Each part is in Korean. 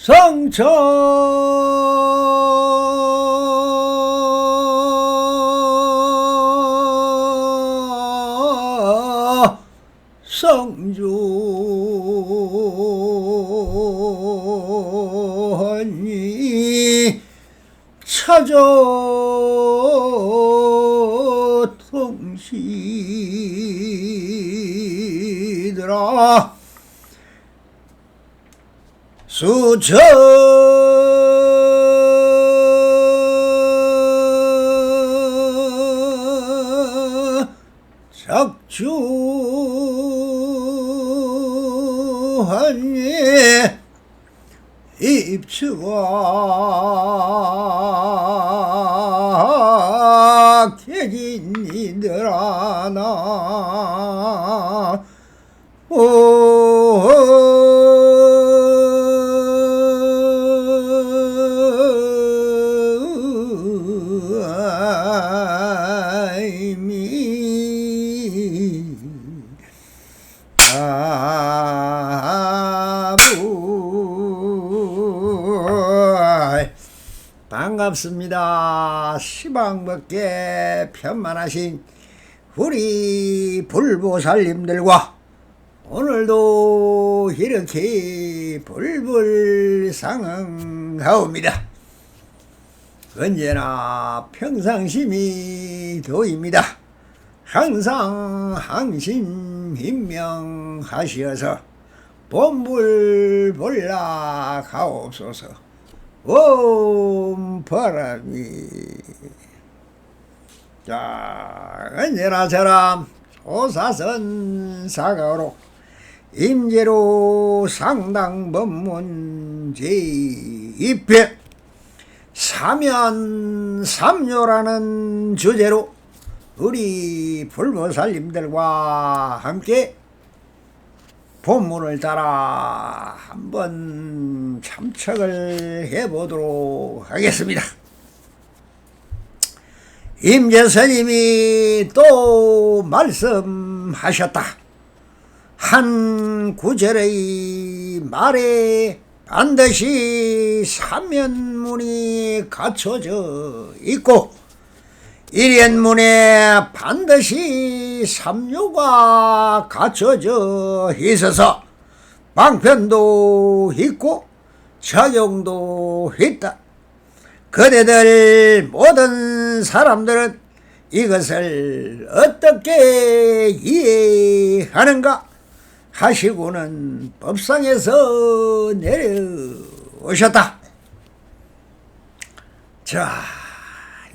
성천 성조니 찾아 통시더라 수천 작주하니 입추가 객인이더라 나 반갑습니다. 시방벗게 편만하신 우리 불보살님들과 오늘도 이렇게 불불상응하옵니다. 언제나 평상심이 도입니다. 항상 항신임명하시어서 본불볼락하옵소서. 옴 바람이 자 언제나처럼 오사선 사가로 임제로 상당법문 제2편 사면삼요라는 주제로 우리 불보살님들과 함께 본문을 따라 한번 참척을 해보도록 하겠습니다. 임재스님이 또 말씀하셨다. 한 구절의 말에 반드시 삼면문이 갖춰져 있고 일연문에 반드시 삼요가 갖춰져 있어서 방편도 있고 적용도 있다. 그대들 모든 사람들은 이것을 어떻게 이해하는가 하시고는 법상에서 내려오셨다. 자,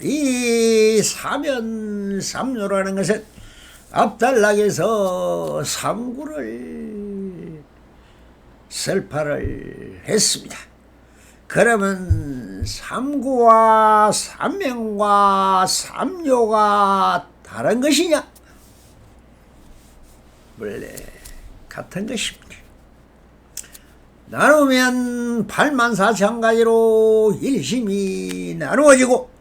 이 사면삼요라는 것은 앞달락에서 삼구를 설파를 했습니다. 그러면 삼구와 삼명과 삼요가 다른 것이냐? 원래 같은 것입니다. 나누면 84,000가지로 일심이 나누어지고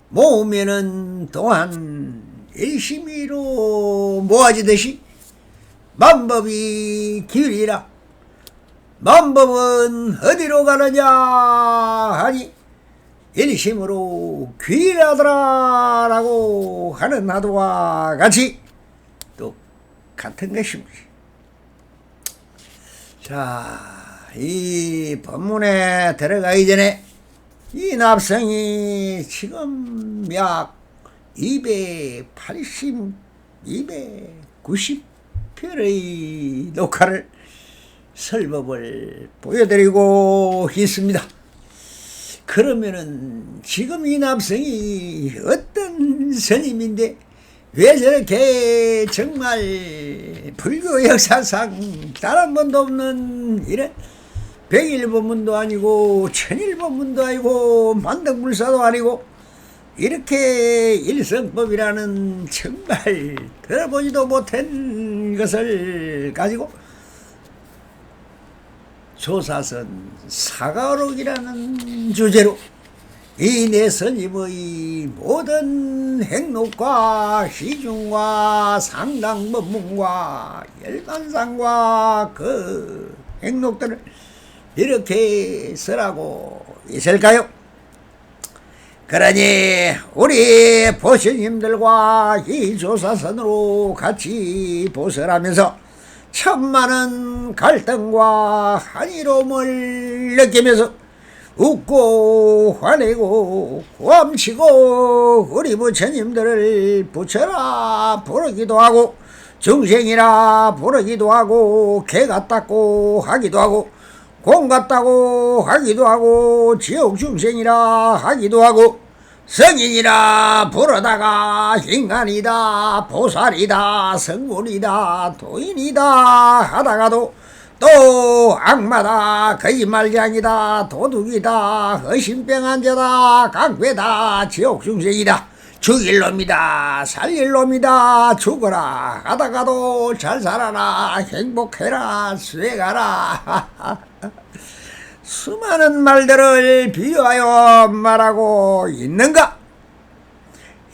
모으면은 또한 일심이로 모아지듯이 만법이 기울이라. 만법은 어디로 가느냐 하니 일심으로 귀하더라 라고 하는 하도와 같이 또 같은 것입니다. 자, 이 법문에 들어가기 전에 이 납성이 지금 약 280, 290편의 녹화를 설법을 보여드리고 있습니다. 그러면은 지금 이 납성이 어떤 스님인데 왜 저렇게 정말 불교 역사상 단 한 번도 없는 이런 백일법문도 아니고 천일법문도 아니고 만덕불사도 아니고 이렇게 일성법이라는 정말 들어보지도 못한 것을 가지고 조사선 사가록이라는 주제로 이 내 스님의 모든 행록과 시중과 상당법문과 열반상과 그 행록들을 이렇게 쓰라고 있을까요? 그러니 우리 보시님들과 이 조사선으로 같이 보설하면서 천만한 갈등과 한이로움을 느끼면서 웃고 화내고 고함치고 우리 부처님들을 부처라 부르기도 하고 중생이라 부르기도 하고 개 같다고 하기도 하고 공 같다고 하기도 하고 지옥 중생이라 하기도 하고 성인이라 부르다가 인간이다 보살이다 성불이다 도인이다 하다가도 또 악마다 거짓말장이다 도둑이다 허심병한 자다 강괴다 지옥 중생이다 죽일 놈이다 살릴 놈이다 죽어라 하다가도 잘 살아라 행복해라 수행하라 수많은 말들을 비유하여 말하고 있는가?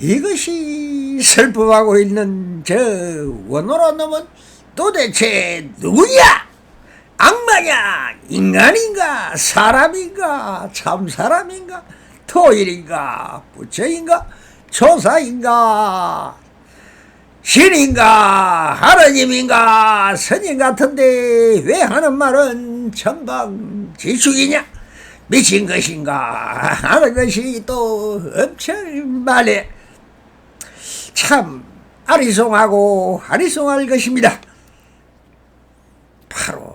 이것이 슬픔하고 있는 저 원노란 놈은 도대체 누구냐? 악마냐? 인간인가? 사람인가? 참사람인가? 토일인가? 부처인가? 조사인가? 신인가? 하느님인가? 스님 같은데 왜 하는 말은 천방지축이냐? 미친 것인가? 하는 것이 또 엄청 말해 참 아리송하고 아리송할 것입니다. 바로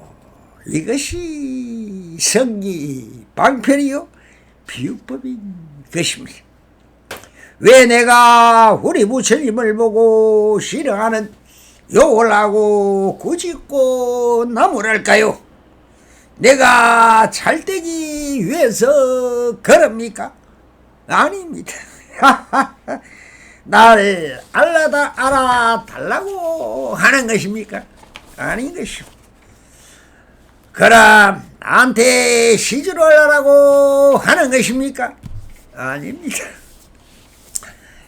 이것이 성기 방편이요 비유법인 것입니다. 왜 내가 우리 부처님을 보고 싫어하는 욕을 하고 꾸짖고 나무랄까요? 내가 잘되기 위해서 그럽니까? 아닙니다. 날 알아달라고 하는 것입니까? 아닌 것이오. 그럼 나한테 시주를 하라고 하는 것입니까? 아닙니다.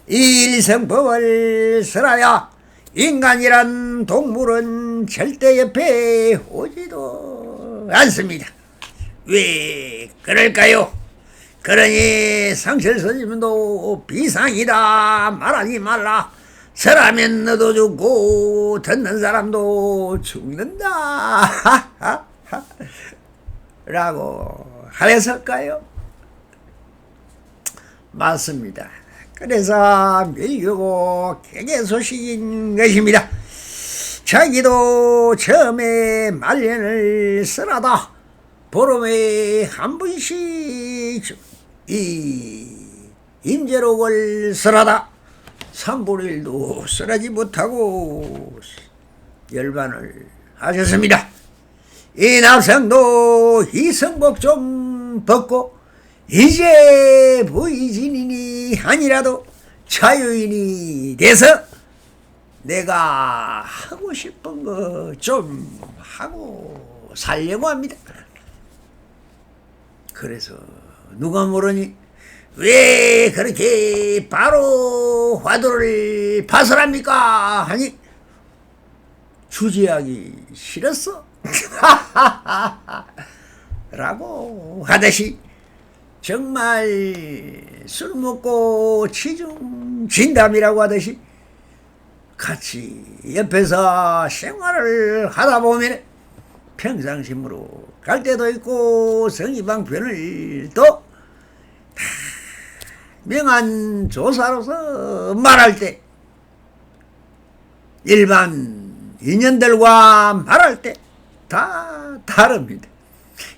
이 일성법을 설하야 인간이란 동물은 절대 옆에 오지도 않습니다. 왜 그럴까요? 그러니 상철스님도 비상이다 말하지 말라. 설하면 너도 죽고 듣는 사람도 죽는다 라고 하였을까요? 맞습니다. 그래서 밀교고 개개소식인 것입니다. 자기도 처음에 말년을 쓰라다 보름에 한 번씩 이 임재록을 쓰라다 3분의 1도 쓰라지 못하고 열반을 하셨습니다. 이 납성도 이성복 좀 벗고 이제 부의진인이 아니라도 자유인이 돼서 내가 하고 싶은 거 좀 하고 살려고 합니다. 그래서 누가 모르니 왜 그렇게 바로 화두를 파설합니까? 하니 주제하기 싫었어 라고 하듯이 정말 술 먹고 치중 진담이라고 하듯이 같이 옆에서 생활을 하다 보면 평상심으로 갈 때도 있고 성의방편을 또 명한 조사로서 말할 때 일반 인연들과 말할 때 다 다릅니다.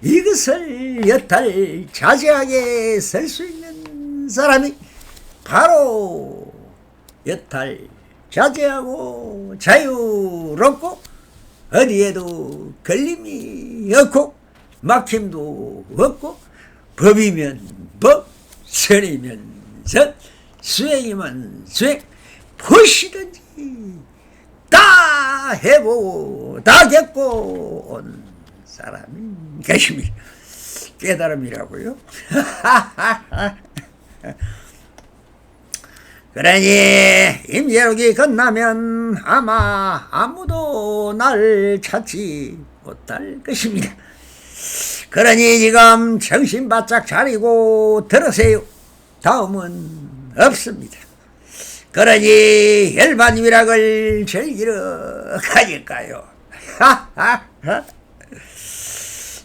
이것을 여탈 자제하게 설 수 있는 사람이 바로 여탈 자제하고 자유롭고 어디에도 걸림이 없고 막힘도 없고 법이면 법, 선이면 선, 수행이면 수행, 무엇이든지 다 해보고 다 겪고 온 사람인 것입니다. 깨달음이라고요. 그러니 임재록이 끝나면 아마 아무도 날 찾지 못할 것입니다. 그러니 지금 정신 바짝 차리고 들으세요. 다음은 없습니다. 그러니 열반 위락을 즐기러 가질까요?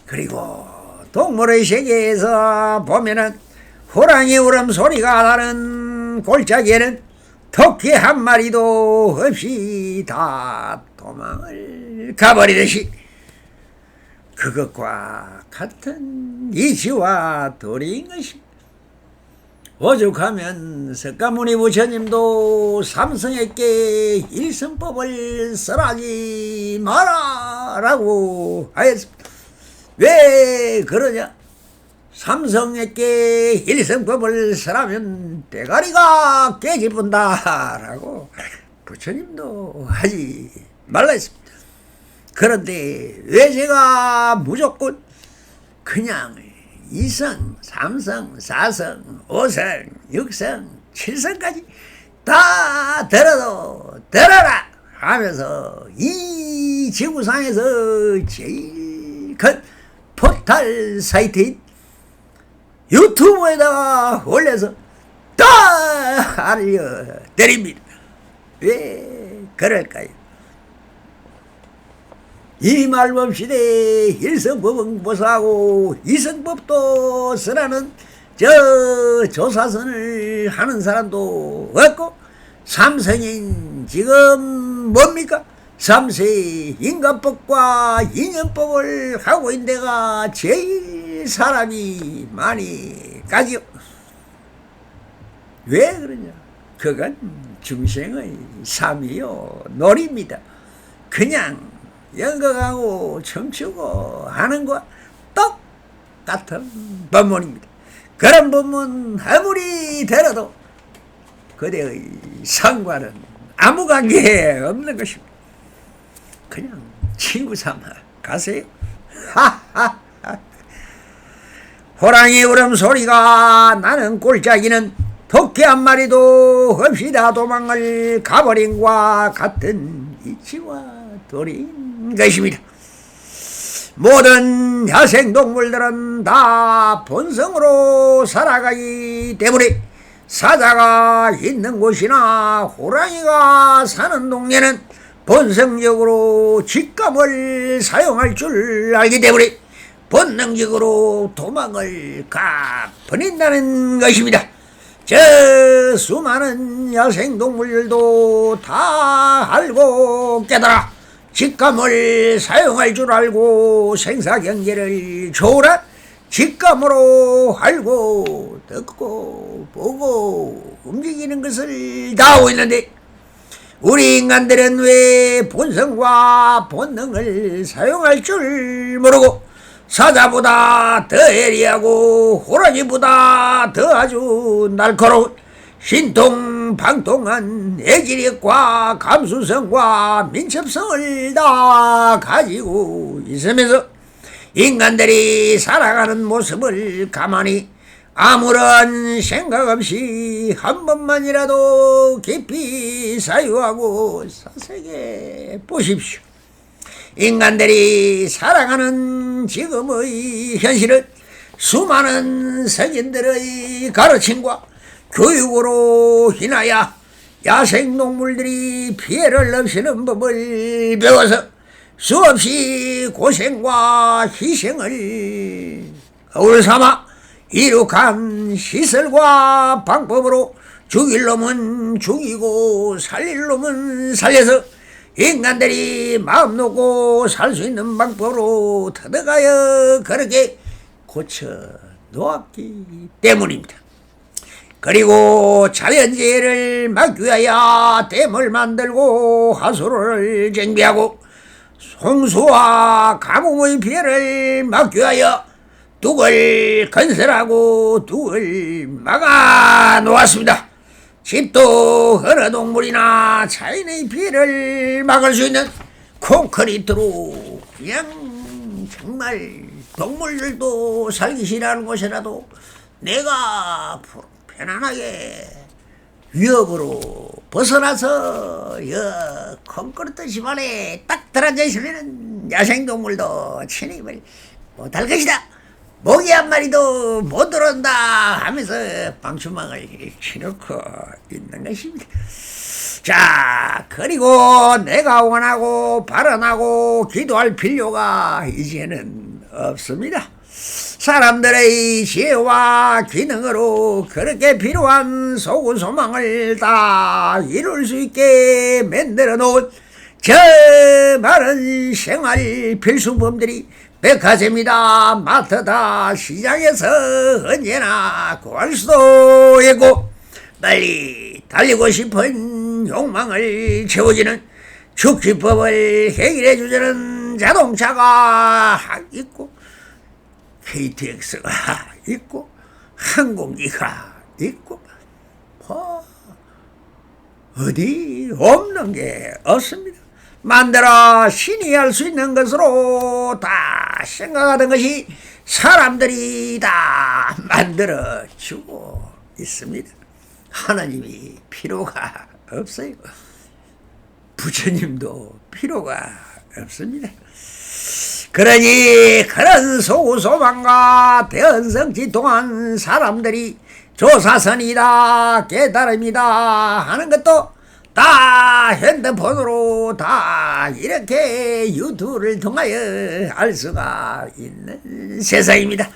그리고 동물의 세계에서 보면은 호랑이 울음소리가 나는 골짜기에는 토끼 한 마리도 없이 다 도망을 가버리듯이 그것과 같은 이치와 도리인 것입니다. 오죽하면 석가모니 부처님도 삼성에게 일성법을 써라지 마라라고 하였습니다. 왜 그러냐? 삼성에게 일성법을 써라면 대가리가 깨집은다라고 부처님도 하지 말라 했습니다. 그런데 왜 제가 무조건 그냥 2성, 3성, 4성, 5성, 6성, 7성까지 다 들어라 하면서 이 지구상에서 제일 큰 포탈 사이트인 유튜브에다가 올려서 다 알려드립니다. 왜 그럴까요? 이 말법시대에 일성법응보사하고 이성법도 쓰라는 조사선을 하는 사람도 없고 삼성인 지금 뭡니까? 3세 인간법과 인연법을 하고 있는 데가 제일 사람이 많이 가지요. 왜 그러냐? 그건 중생의 삶이요 놀입니다. 그냥 연극하고 춤추고 하는 거 똑같은 법문입니다. 그런 법문 아무리 들어도 그대의 성과는 아무 관계 없는 것입니다. 그냥 친구 삼아 가세요. 호랑이 울음소리가 나는 골짜기는 토끼 한 마리도 없이 다 도망을 가버린 것과 같은 이치와 도리인 것입니다. 모든 야생동물들은 다 본성으로 살아가기 때문에 사자가 있는 곳이나 호랑이가 사는 동네는 본성적으로 직감을 사용할 줄 알기 때문에 본능적으로 도망을 가버린다는 것입니다. 저 수많은 야생동물들도 다 알고 깨달아 직감을 사용할 줄 알고 생사경계를 초월한 직감으로 알고 듣고 보고 움직이는 것을 다 하고 있는데 우리 인간들은 왜 본성과 본능을 사용할 줄 모르고 사자보다 더 예리하고 호랑이보다 더 아주 날카로운 신통방통한 애지력과 감수성과 민첩성을 다 가지고 있으면서 인간들이 살아가는 모습을 가만히 아무런 생각 없이 한 번만이라도 깊이 사유하고 사색해 보십시오. 인간들이 살아가는 지금의 현실은 수많은 성인들의 가르침과 교육으로 인하여 야생동물들이 피해를 없애는 법을 배워서 수없이 고생과 희생을 거울 삼아 이룩한 시설과 방법으로 죽일 놈은 죽이고 살릴 놈은 살려서 인간들이 마음 놓고 살 수 있는 방법으로 터득하여 그렇게 고쳐 놓았기 때문입니다. 그리고 자연재해를 막기 위하여 댐을 만들고 하수로를 정비하고 홍수와 가뭄의 피해를 막기 위하여 둑을 건설하고 둑을 막아 놓았습니다. 집도 어느 동물이나 자연의 피해를 막을 수 있는 콘크리트로 그냥 정말 동물들도 살기 싫어하는 곳이라도 내가 편안하게 위협으로 벗어나서 콘크리트 집안에 딱 들어앉아 있으면 야생동물도 침입을 못할 것이다 모기 한 마리도 못 들어온다 하면서 방충망을 치놓고 있는 것입니다. 자, 그리고 내가 원하고 발언하고 기도할 필요가 이제는 없습니다. 사람들의 지혜와 기능으로 그렇게 필요한 소구소망을 다 이룰 수 있게 만들어 놓은 저 많은 생활 필수품들이 백화점이다, 마트다, 시장에서 언제나 구할 수도 있고, 빨리 달리고 싶은 욕망을 채워주는 축지법을 해결해 주자는 자동차가 있고, KTX가 있고, 항공기가 있고, 어디 없는 게 없습니다. 만들어 신이 할 수 있는 것으로 다 생각하던 것이 사람들이 다 만들어 주고 있습니다. 하나님이 필요가 없어요. 부처님도 필요가 없습니다. 그러니 그런 소구소망과 대언성지통한 사람들이 조사선이다, 깨달음이다 하는 것도 다 핸드폰으로 다 이렇게 유튜브를 통하여 알 수가 있는 세상입니다.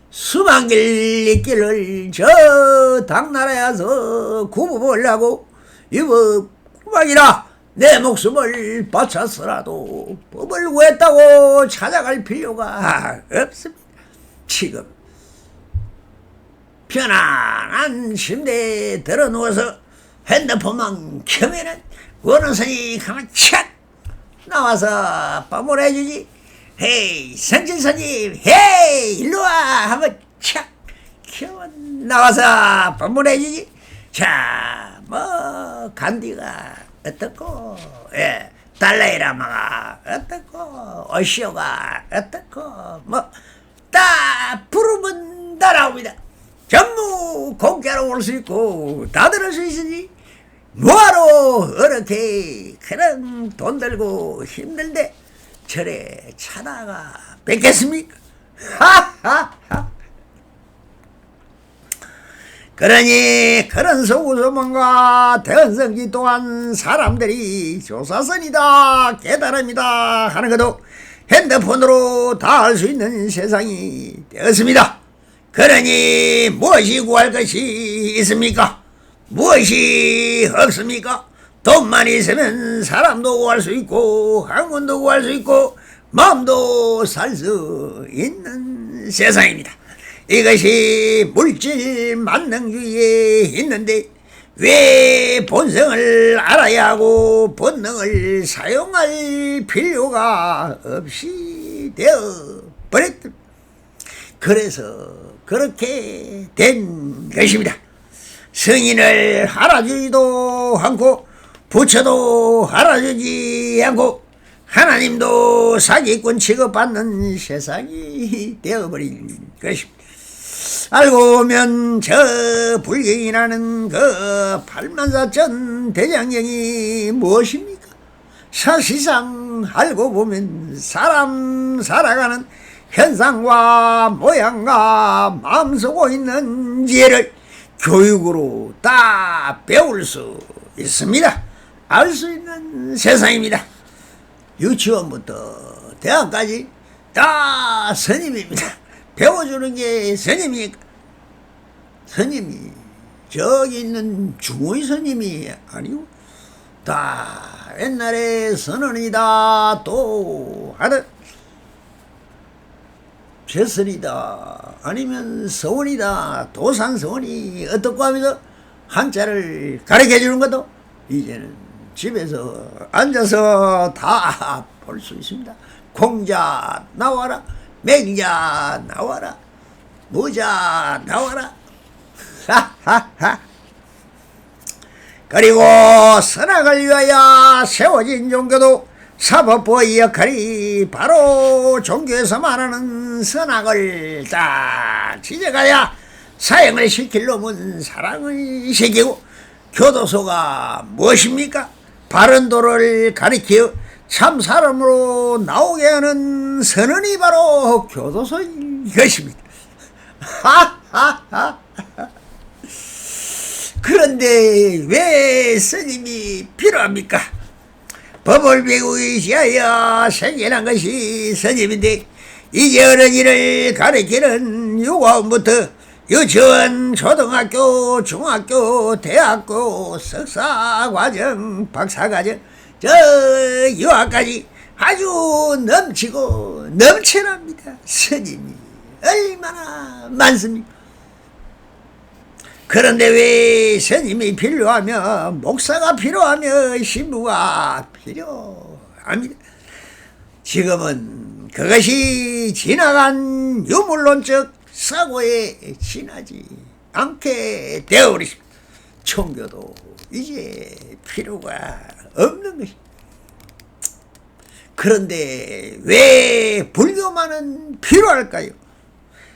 수만 길 길을 저 당나라에 와서 구부보려고 이거 구박이라 내 목숨을 바쳤으라도 법을 구했다고 찾아갈 필요가 없습니다. 지금 편안한 침대에 들어 누워서 핸드폰만 켜면은 원어선이 가면 착 나와서 법을 해주지. 헤이 선진선님 헤이 일로와 하면 착 켜면 나와서 법을 해주지. 자, 뭐 간디가 어떻고, 예, 달라이라마가 어떻고, 오시오가 어떻고, 뭐 다 부르면 따라옵니다. 전부 공짜로 올 수 있고 다 들을 수 있으니 뭐하러 그렇게 그런 돈 들고 힘들대 절에 차다가 뵙겠습니까? 하하하. 그러니 그런 소구소망과 대언성지 또한 사람들이 조사선이다, 깨달음이다 하는 것도 핸드폰으로 다 알 수 있는 세상이 되었습니다. 그러니 무엇이 구할 것이 있습니까? 무엇이 없습니까? 돈만 있으면 사람도 구할 수 있고 학문도 구할 수 있고 마음도 살 수 있는 세상입니다. 이것이 물질 만능주의에 있는데 왜 본성을 알아야 하고 본능을 사용할 필요가 없이 되어 버렸다. 그래서 그렇게 된 것입니다. 성인을 알아주지도 않고 부처도 알아주지 않고 하나님도 사기꾼 취급받는 세상이 되어버린 것입니다. 알고 보면 저 불경이라는 그 84전 대장경이 무엇입니까? 사실상 알고 보면 사람 살아가는 현상과 모양과 마음 속에 있는 지혜를 교육으로 다 배울 수 있습니다. 알 수 있는 세상입니다. 유치원부터 대학까지 다 스님입니다. 배워주는 게 스님이니까. 스님이 저기 있는 중의 스님이 아니고 다 옛날에 선언이다 또 하듯 최선이다 아니면 서원이다 도산서원이 어떻고 하면서 한자를 가르쳐주는 것도 이제는 집에서 앉아서 다 볼 수 있습니다. 공자 나와라, 맹자 나와라, 모자 나와라. 하하하. 그리고 선악을 위하여 세워진 종교도 사법부의 역할이 바로 종교에서 말하는 선악을 딱 지적하여 사형을 시킬 놈은 사랑을 시키고, 교도소가 무엇입니까? 바른 도를 가리켜 참 사람으로 나오게 하는 선언이 바로 교도소인 것입니다. 하하하. 그런데 왜 스님이 필요합니까? 법을 배우기 위하여 생겨난 것이 스님인데, 이제 어른이를 가르치는 유아원부터 유치원, 초등학교, 중학교, 대학교, 석사과정, 박사과정, 저 유학까지 아주 넘치고 넘쳐납니다. 스님이 얼마나 많습니까? 그런데 왜 스님이 필요하며, 목사가 필요하며, 신부가 필요합니다. 지금은 그것이 지나간 유물론적 사고에 지나지 않게 되어버렸습니다. 종교도 이제 필요가 없는 것입니다. 그런데 왜 불교만은 필요할까요?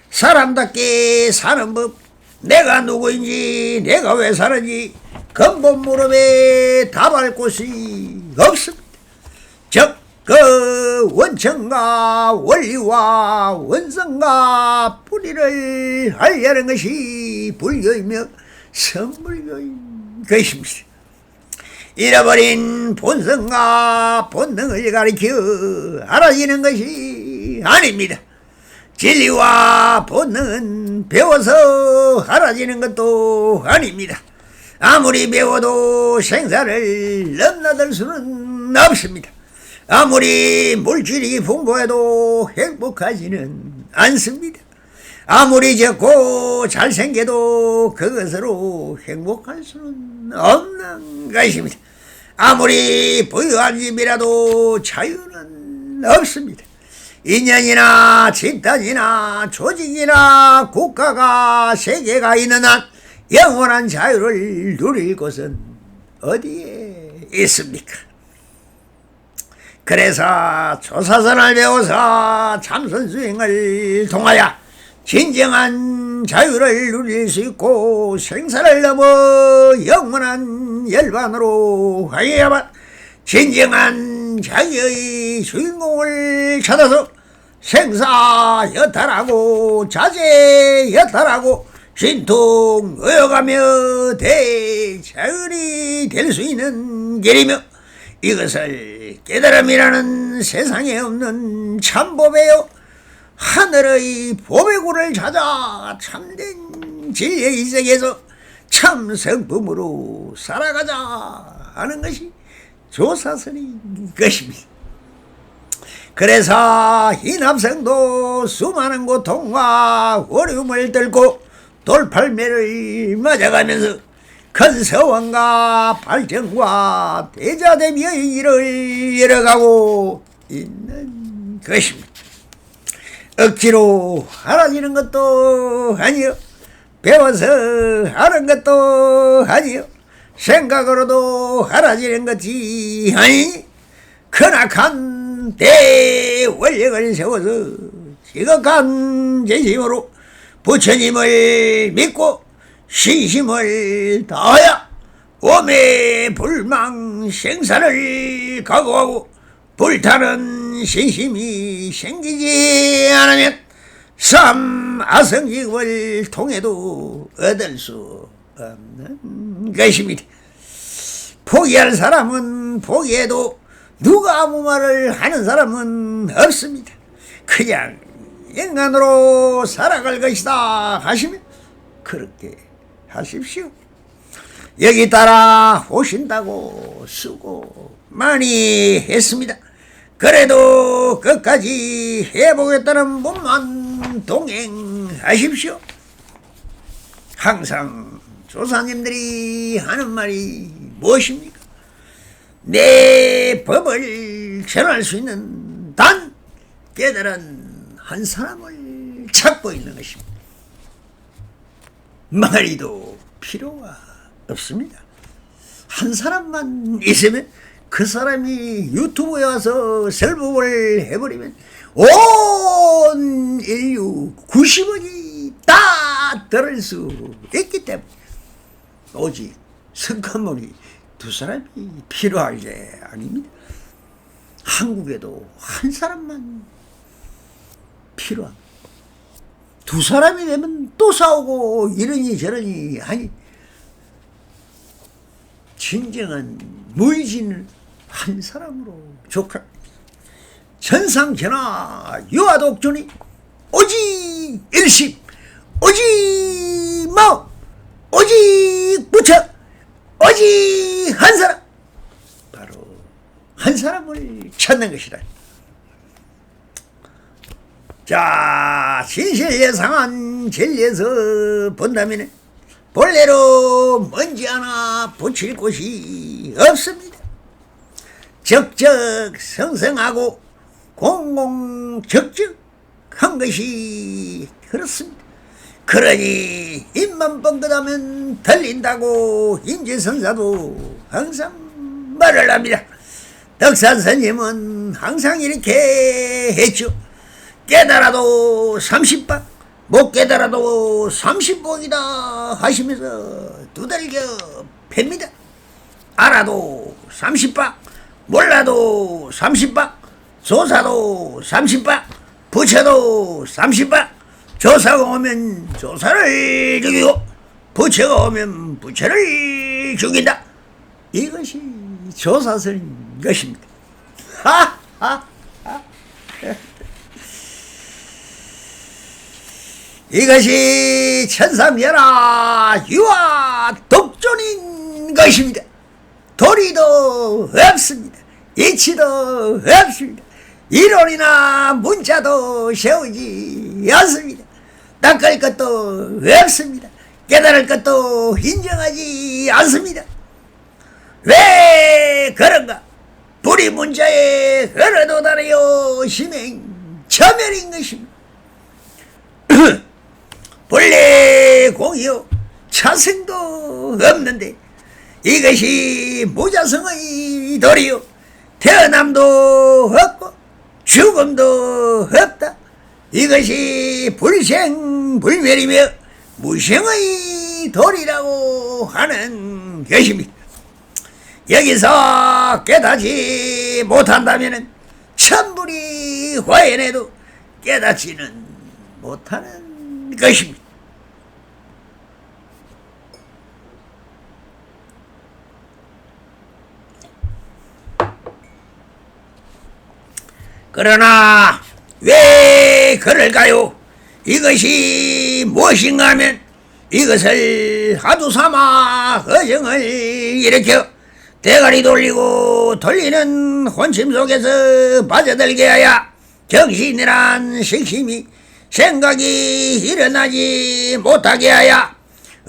사람답게 사는 법, 내가 누구인지, 내가 왜 사는지 근본 물음에 답할 곳이 없습니다. 즉, 그 원천과 원리와 원성과 뿌리를 알려는 것이 불교이며 선불교인 것입니다. 잃어버린 본성과 본능을 가리켜 알아지는 것이 아닙니다. 진리와 본능은 배워서 알아지는 것도 아닙니다. 아무리 배워도 생사를 넘나들 수는 없습니다. 아무리 물질이 풍부해도 행복하지는 않습니다. 아무리 적고 잘생겨도 그것으로 행복할 수는 없는 것입니다. 아무리 부유한 집이라도 자유는 없습니다. 인연이나 집단이나 조직이나 국가가 세계가 있는 한 영원한 자유를 누릴 곳은 어디에 있습니까? 그래서 조사선을 배워서 참선수행을 통하여 진정한 자유를 누릴 수 있고 생사를 넘어 영원한 열반으로 가야만 진정한 자기의 주인공을 찾아서 생사여탈하고 자제여탈하고 신통하여가며 대자연이 될 수 있는 길이며, 이것을 깨달음이라는 세상에 없는 참법이요 하늘의 보배구를 찾아 참된 진리의 이색에서 참성품으로 살아가자 하는 것이 조사선인 것입니다. 그래서 이 남성도 수많은 고통과 어려움을 들고 돌팔매를 맞아가면서 큰 서원과 발전과 대자대미의 일을 이뤄가고 있는 것입니다. 억지로 알아지는 것도 아니요, 배워서 하는 것도 아니요, 생각으로도 알아지는 것이 아니니 크나큰 대원력을 세워서 지극한 재심으로 부처님을 믿고 신심을 다하여 오매 불망 생사를 각오하고 불타는 신심이 생기지 않으면 삼아성직을 통해도 얻을 수 없는 것입니다. 포기할 사람은 포기해도 누가 아무 말을 하는 사람은 없습니다. 그냥 인간으로 살아갈 것이다 하시면 그렇게 하십시오. 여기 따라 오신다고 수고 많이 했습니다. 그래도 끝까지 해보겠다는 분만 동행하십시오. 항상 조사님들이 하는 말이 무엇입니까? 내 법을 전할 수 있는 단 깨달은 한 사람을 찾고 있는 것입니다. 말이도 필요가 없습니다. 한 사람만 있으면 그 사람이 유튜브에 와서 설법을 해버리면 온 인류 90억이 다 들을 수 있기 때문에 오직 석가모니 두 사람이 필요할 게 아닙니다. 한국에도 한 사람만 필요합니다. 두 사람이 되면 또 싸우고 이러니 저러니 하니 진정한 무의진을 한 사람으로 족할 천상천하 유아독존이 오직 일심 오직 마음 오직 부처 오직 한 사람 바로 한 사람을 찾는 것이다. 자, 진실예상한 진리에서 본다면 본래로 먼지 하나 붙일 곳이 없습니다. 적적성성하고 공공적적한 것이 그렇습니다. 그러니 입만 뻥끗하면 들린다고 인지선사도 항상 말을 합니다. 덕산스님은 항상 이렇게 했죠. 깨달아도 30박 못 깨달아도 30복이다 하시면서 두들겨 팹니다. 알아도 30박 몰라도 30박 조사도 30박 부처도 30박 조사가 오면 조사를 죽이고 부처가 오면 부처를 죽인다. 이것이 조사설인 것입니다. 이것이 천삼열하 유아 독존인 것입니다. 도리도 없습니다. 이치도 없습니다. 이론이나 문자도 세우지 않습니다. 닦을 것도 없습니다. 깨달을 것도 인정하지 않습니다. 왜 그런가? 불이 문자에 흘러도다니요 심행 처멸인 것입니다. 본래 공이요 차승도 없는데 이것이 무자성의 도리요 태어남도 없고 죽음도 없다. 이것이 불생불멸이며 무생의 도리라고 하는 것입니다. 여기서 깨닫지 못한다면 천불이 화해내도 깨닫지는 못하는 것입니다. 그러나 왜 그럴까요? 이것이 무엇인가 하면 이것을 하도 삼아 허정을 일으켜 대가리 돌리고 돌리는 혼심 속에서 빠져들게 하여 정신이란 식심이 생각이 일어나지 못하게 하여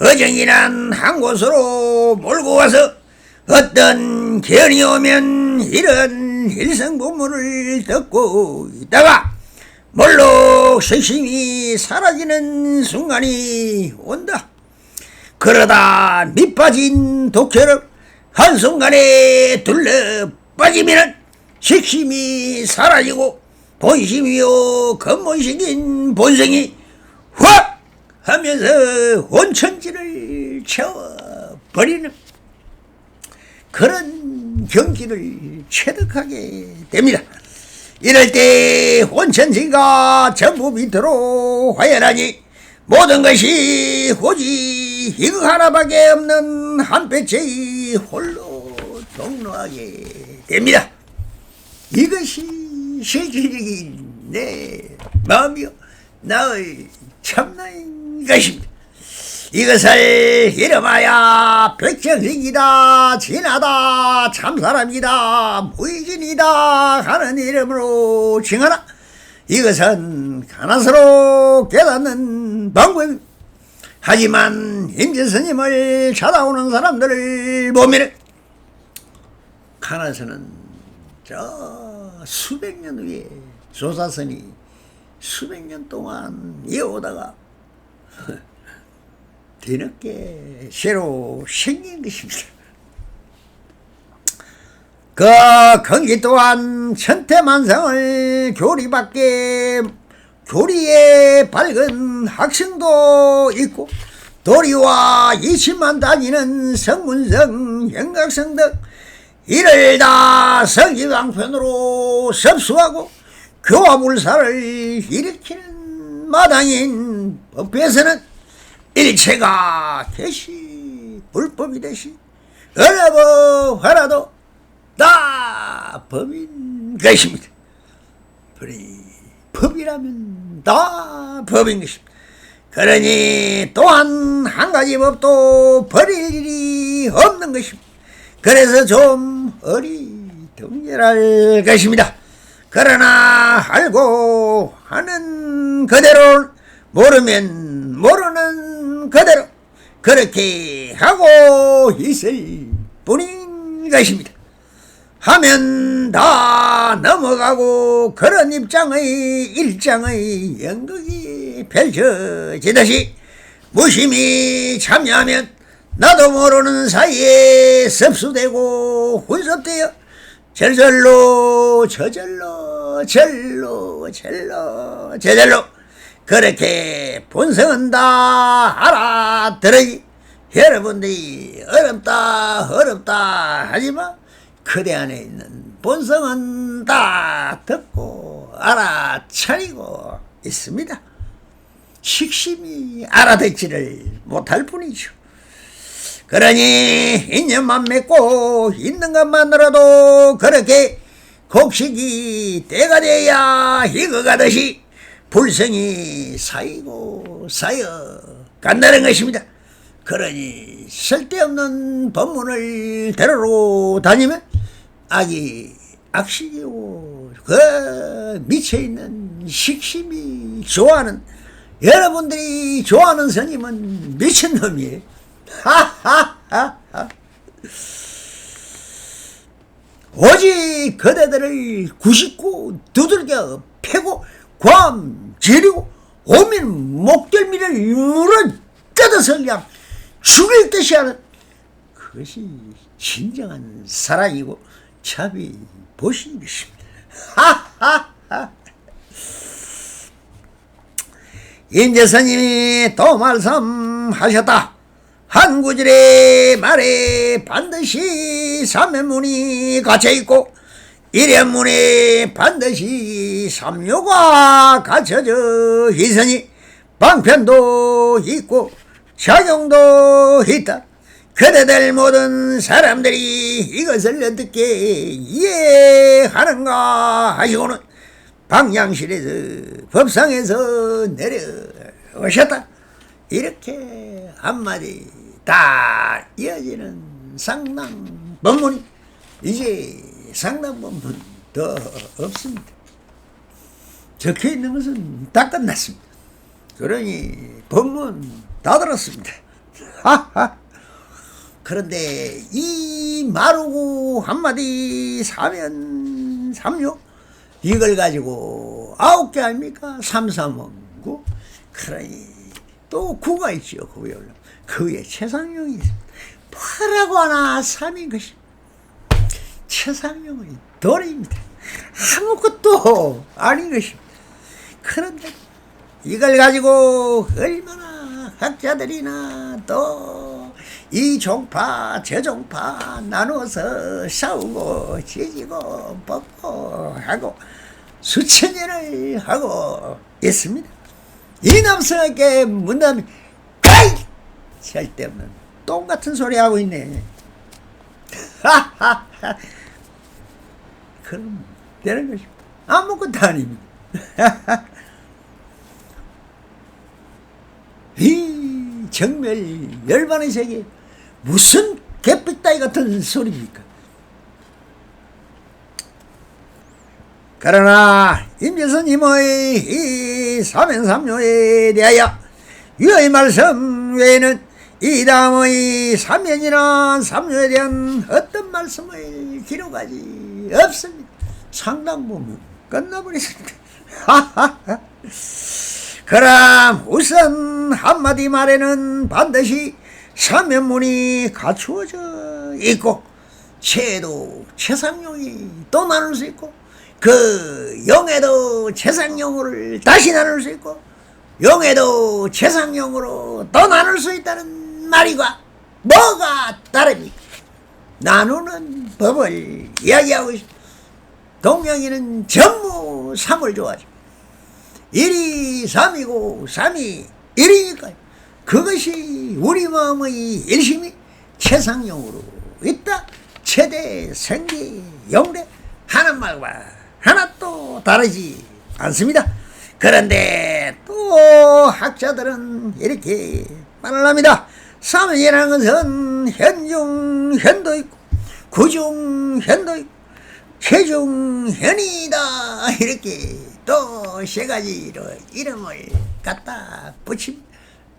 어정이란 한 곳으로 몰고 와서 어떤 견이 오면 이런 일성부물을 듣고 있다가 몰록 식심이 사라지는 순간이 온다. 그러다 밑빠진 독처럼 한순간에 둘러 빠지면 식심이 사라지고 본심이요 겉모식인 본성이 확 하면서 온천지를 채워버리는 그런 경지를 체득하게 됩니다. 이럴 때 온천지가 전부 밑으로 화열하니 모든 것이 오직 이거 하나밖에 없는 한 배체의 홀로 동로하게 됩니다. 이것이 실질적인 내 마음이요 나의 참나인 것입니다. 이것을 이름하여 백정식이다 진하다 참사람이다 무의진이다 하는 이름으로 칭하라. 이것은 가나스로 깨닫는 방법입니다. 하지만 임재스님을 찾아오는 사람들을 보면 가나스는 저 수백 년 후에 조사선이 수백 년 동안 이어오다가 뒤늦게 새로 생긴 것입니다. 그 경기 또한 천태만상을 교리에 밝은 학생도 있고 도리와 이치만 다니는 성문성 영각성 등 이를 다 성지방편으로 섭수하고 교화불사를 일으키는 하는 마당인 법에서는 일체가 개시 불법이 되시 어느 법 하나도 다 법인 것입니다. 그러니 법이라면 다 법인 것입니다. 그러니 또한 한 가지 법도 버릴 일이 없는 것입니다. 그래서 좀 어리둥절할 것입니다. 그러나 알고 하는 그대로 모르면 모르는 그대로 그렇게 하고 있을 뿐인 것입니다. 하면 다 넘어가고 그런 일장의 연극이 펼쳐지듯이 무심히 참여하면 나도 모르는 사이에 섭수되고 혼섭되어 저절로 그렇게 본성은 다 알아들으니 여러분들이 어렵다 하지만 그대 안에 있는 본성은 다 듣고 알아차리고 있습니다. 식심이 알아듣지를 못할 뿐이죠. 그러니 인연만 맺고 있는 것만으로도 그렇게 곡식이 때가 돼야 익어가듯이 불성이 쌓여 간다는 것입니다. 그러니 쓸데없는 법문을 데리러 다니면 악식이고 그 미쳐있는 식심이 좋아하는 여러분들이 좋아하는 스님은 미친놈이에요. 하하하하. 오직 그대들을 구십고 두들겨 패고 괌 지리고 오면 목덜미를 물어 뜯어서 그냥 죽일 듯이 하는 그것이 진정한 사랑이고 자비 보신 것입니다. 하하하. 임재스님이 또 말씀하셨다. 한 구절의 말에 반드시 삼면문이 갇혀있고 일연문에 반드시 삼요가 갖춰져 있으니 방편도 있고 작용도 있다. 그대들 모든 사람들이 이것을 어떻게 이해하는가 하시고는 방향실에서 법상에서 내려오셨다. 이렇게 한마디 다 이어지는 상당법문이 이제 상당법문 더 없습니다. 적혀있는 것은 다 끝났습니다. 그러니 법문 다 들었습니다. 그런데 이 마루고 한마디 사면 삼요 이걸 가지고 9개 아닙니까? 삼삼원구. 그러니 또 구가 있죠. 그 위에 올라. 그 위에 최상용이 있습니다. 뭐라고 하나 삼인 것입니다. 최상용은 도리입니다. 아무것도 아닌 것입니다. 그런데 이걸 가지고 얼마나 학자들이나 또 이 종파 저 종파 나누어서 싸우고 지지고 벗고 하고 수천 년을 하고 있습니다. 이 남성에게 문담이 가이! 쓸데없는 똥같은 소리 하고 있네. 그럼 되는 것입니다. 아무것도 아닙니다. 이 정멸 열반의 세계 무슨 개ပိ따위 같은 소리입니까? 그러나 임재선님의 이 사면삼요에 대하여 유의 말씀 외에는 이 다음의 사면이나 삼요에 대한 어떤 말씀을 기록하지 없습니다. 상당부면 끝나버렸습니다. 그럼 우선 한마디 말에는 반드시 사면문이 갖추어져 있고 체도 최상용이 또 나눌 수 있고 그 영에도 최상용을 다시 나눌 수 있고 영에도 최상용으로 또 나눌 수 있다는 말이가 뭐가 다릅니까? 나누는 법을 이야기하고 있습니다. 동양인은 전부 삼을 좋아하죠. 1이 3이고 3이 1이니까요. 그것이 우리 마음의 일심이 최상용으로 있다. 최대 생기 영대 하는 말과 하나도 다르지 않습니다. 그런데 또 학자들은 이렇게 말을 합니다. 사면이라는 것은 현중현도 있고 구중현도 있고 최중현이다. 이렇게 또 세 가지로 이름을 갖다 붙임.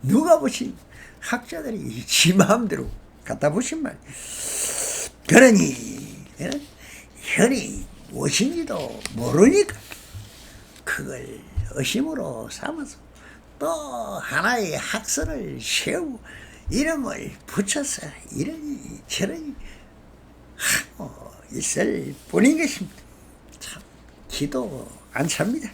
누가 붙임? 학자들이 지 마음대로 갖다 붙인 말이에요. 그러니 현이 무엇인지도 모르니까 그걸 의심으로 삼아서 또 하나의 학설을 세우고 이름을 붙여서 이러니 저러니 하고 있을 뿐인 것입니다. 참 기도 안 찹니다.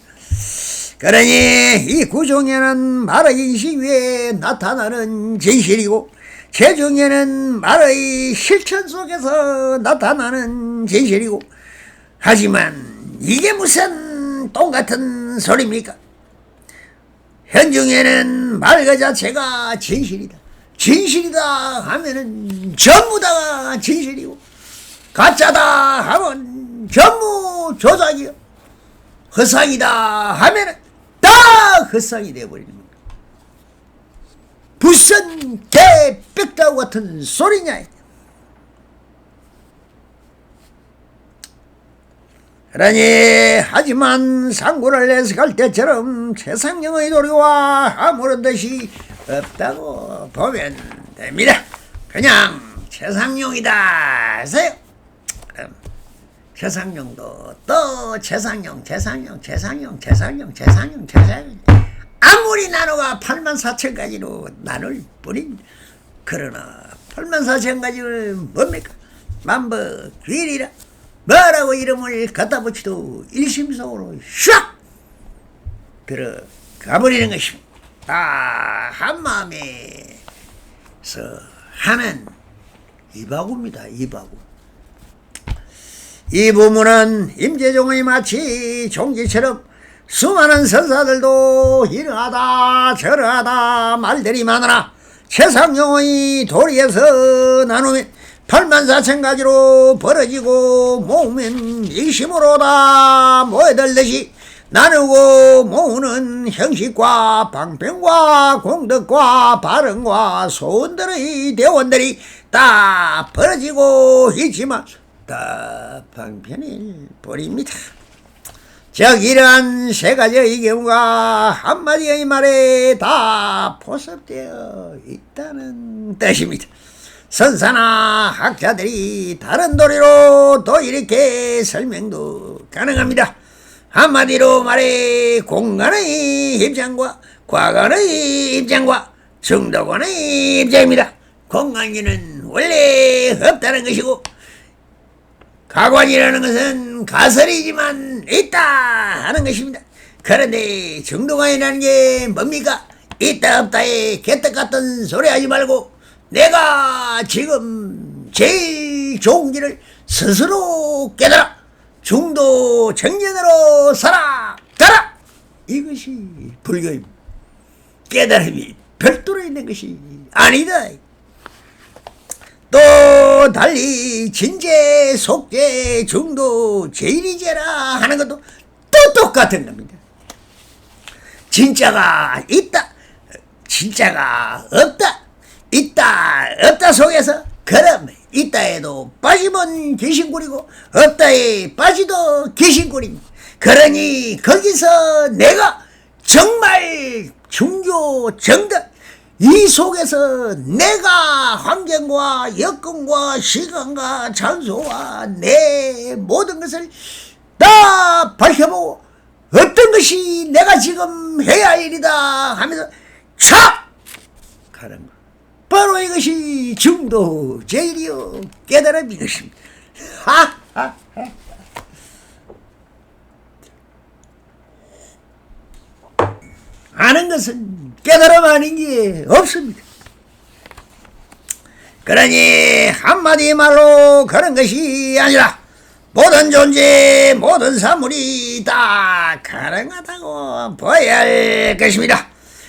그러니 이 구종에는 말의 인식 위에 나타나는 진실이고 최중에는 말의 실천 속에서 나타나는 진실이고 하지만 이게 무슨 똥같은 소리입니까? 현중에는 말 그 자체가 진실이다. 진실이다 하면은 전부 다 진실이고 가짜다 하면 전부 조작이요. 허상이다 하면은 다 허상이 되어버리는 겁니다. 무슨 개백다구 같은 소리냐. 그러니 하지만 상구를 내서 갈 때처럼 최상령의 도리와 아무런 뜻이 없다고 보면 됩니다. 그냥 최상령이다 하세요. 그럼 최상령도 또 최상령 아무리 나누가 84,000가지로 나눌 뿐입니다. 그러나 84,000가지를 뭡니까? 만법귀일이라 뭐라고 이름을 갖다 붙여도 일심속으로 샥 들어가버리는 것입니다. 다 한마음에서 하는 이바구입니다. 이바구. 이 부문은 임재종의 마치 종지처럼 수많은 선사들도 이러하다 저러하다 말들이 많으나 최상용의 도리에서 나누면 84,000가지로 벌어지고 모으면 일심으로다 모여들듯이 나누고 모으는 형식과 방편과 공덕과 발언과 소원들의 대원들이 다 벌어지고 있지만 다 방편일 뿐입니다. 즉 이러한 세 가지의 경우가 한마디의 말에 다 포섭되어 있다는 뜻입니다. 선사나 학자들이 다른 도리로 또 이렇게 설명도 가능합니다. 한마디로 말해 공간의 입장과 과간의 입장과 중도간의 입장입니다. 공간기는 원래 없다는 것이고 가관이라는 것은 가설이지만 있다 하는 것입니다. 그런데 중도관이라는 게 뭡니까? 있다 없다에 개떡 같은 소리 하지 말고 내가 지금 제일 좋은 길을 스스로 깨달아 중도 정견으로 살아가라. 이것이 불교입니다. 깨달음이 별도로 있는 것이 아니다. 또 달리 진재, 속재, 중도, 제일이제라 하는 것도 또 똑같은 겁니다. 진짜가 있다, 진짜가 없다, 있다, 없다 속에서 그럼 있다에도 빠지면 귀신꿀이고 없다에 빠지도 귀신꿀입니다. 그러니 거기서 내가 정말 중교 정답 이 속에서 내가 환경과 여건과 시간과 장소와 내 모든 것을 다 밝혀보고 어떤 것이 내가 지금 해야 할 일이다 하면서 촥 가는 거. 바로 이것이 중도 제일이요 깨달음 이것입니다. 아는 것은 깨달음 아닌 게 없습니다. 그러니 한마디 말로 그런 것이 아니라 모든 존재 모든 사물이 다 가능하다고 보아야 할 것입니다.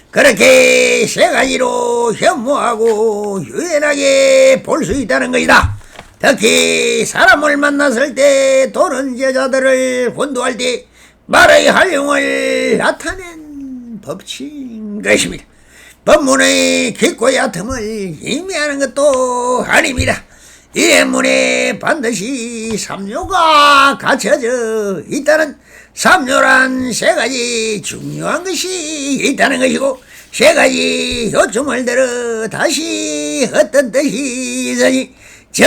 그렇게 세 가지로 현무하고 유연하게 볼 수 있다는 것이다. 특히 사람을 만났을 때 또는 여자들을 혼도할 때 말의 활용을 나타낸 법칙인 것입니다. 법문의 깊고 얕음을 의미하는 것도 아닙니다. 이 법문에 반드시 삼요가 갖춰져 있다는, 삼요란 세 가지 중요한 것이 있다는 것이고, 세 가지 요점을 들어 다시 어떤 뜻이 있으니, 즉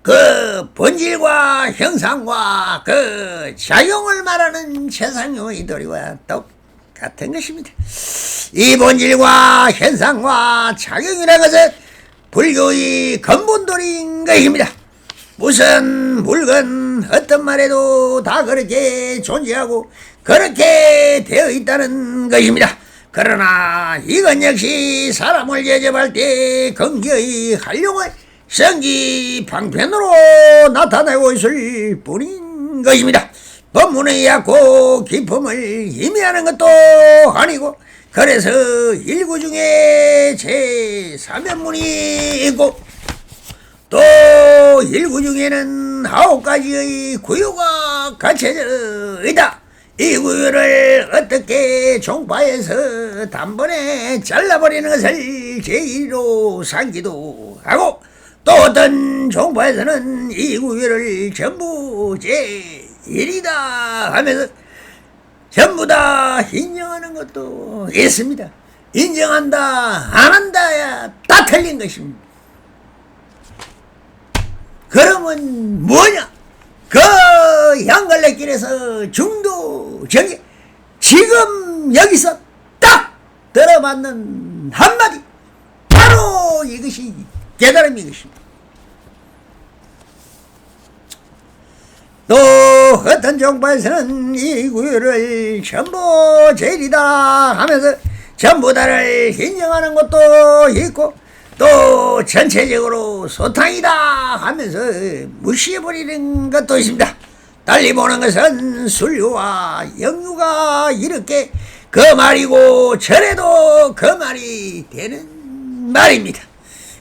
그 본질과 형상과 그 작용을 말하는 최상용의 도리와 똑같은 것입니다. 이 본질과 현상과 작용이라는 것은 불교의 근본도리인 것입니다. 무슨 물건 어떤 말에도 다 그렇게 존재하고 그렇게 되어 있다는 것입니다. 그러나 이건 역시 사람을 대접할 때 근기의 활용을 성기 방편으로 나타내고 있을 뿐인 것입니다. 법문의 얕고 깊음을 의미하는 것도 아니고, 그래서 일구 중에 제3연문이 있고 또 일구 중에는 9가지의 구요가 갖춰져 있다. 이 구요를 어떻게 종파해서 단번에 잘라버리는 것을 제1로 삼기도 하고, 또 어떤 종파에서는 이 구요를 전부 제1이다 하면서 전부 다 인정하는 것도 있습니다. 인정한다 안 한다야 다 틀린 것입니다. 그러면 뭐냐? 그 양갈래길에서 중도 정에 지금 여기서 딱 들어맞는 한마디, 바로 이것이 깨달음인 것입니다. 또 어떤 종파에서는 이 구유를 전부 제일이다 하면서 전부 다를 인정하는 것도 있고, 또 전체적으로 소탕이다 하면서 무시해버리는 것도 있습니다. 달리 보는 것은 순류와 영유가 이렇게 그 말이고 저래도 그 말이 되는 말입니다.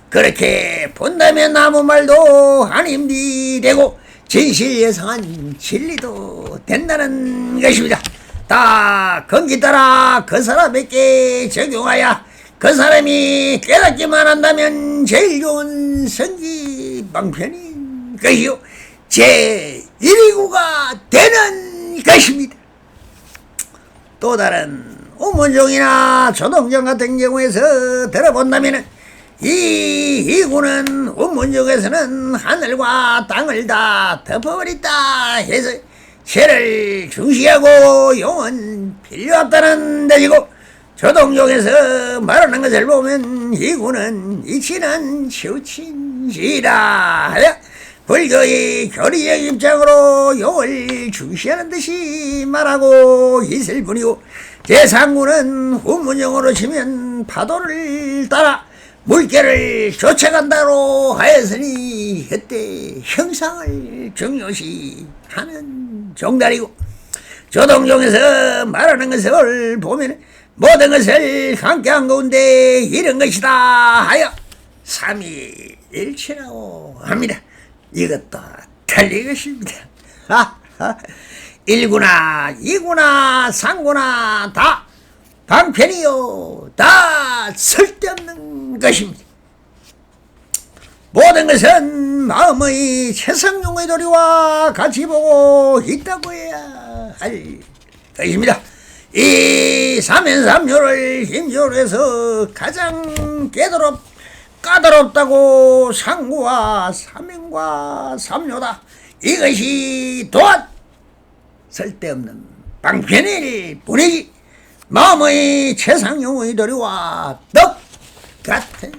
그렇게 본다면 아무 말도 아님디 되고 진실 예상한 진리도 된다는 것입니다. 다 건기 따라 그 사람에게 적용하여 그 사람이 깨닫기만 한다면 제일 좋은 성기 방편인 것이요 제1위구가 되는 것입니다. 또 다른 우문종이나 조동종 같은 경우에서 들어본다면 이 구는 우문종에서는 하늘과 땅을 다 덮어버렸다 해서 죄를 중시하고 용은 필요 없다는 뜻이고, 조동종에서 말하는 것을 보면 이 구는 이치는 치우친시라 하여 불교의 교리적 입장으로 용을 중시하는 듯이 말하고 있을 뿐이고, 제3구는 우문종으로 치면 파도를 따라 물결을 쫓아간다로 하였으니 그때 형상을 중요시 하는 종달이고, 조동종에서 말하는 것을 보면 모든 것을 함께한 가운데 이런 것이다 하여 삼위일체라고 합니다. 이것도 틀린 것입니다. 일구나 이구나 삼구나 다 방편이요 다 쓸데없는 것입니다. 모든 것은 마음의 최상용의 도리와 같이 보고 있다고 해야 할 것입니다. 이 삼연삼묘를 힘조로 해서 가장 까다롭다고 상구와 삼연과 삼묘다. 이것이 또한 쓸데없는 방편일 뿐이지 마음의 최상용의 도리와 똑같은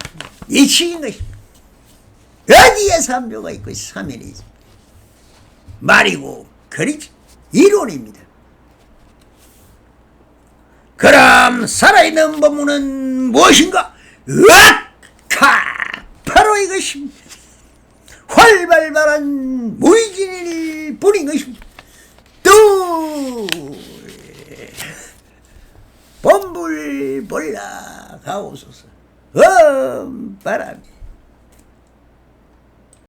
이치인 것입니다. 어디에 삼묘가 있고 삼연이지 말이고 글이지 이론입니다. 그럼 살아있는 법문은 무엇인가? 바로 이것입니다. 활발발한 무의진일 뿐인 것입니다. 또 범불 볼라 가오소서 바람이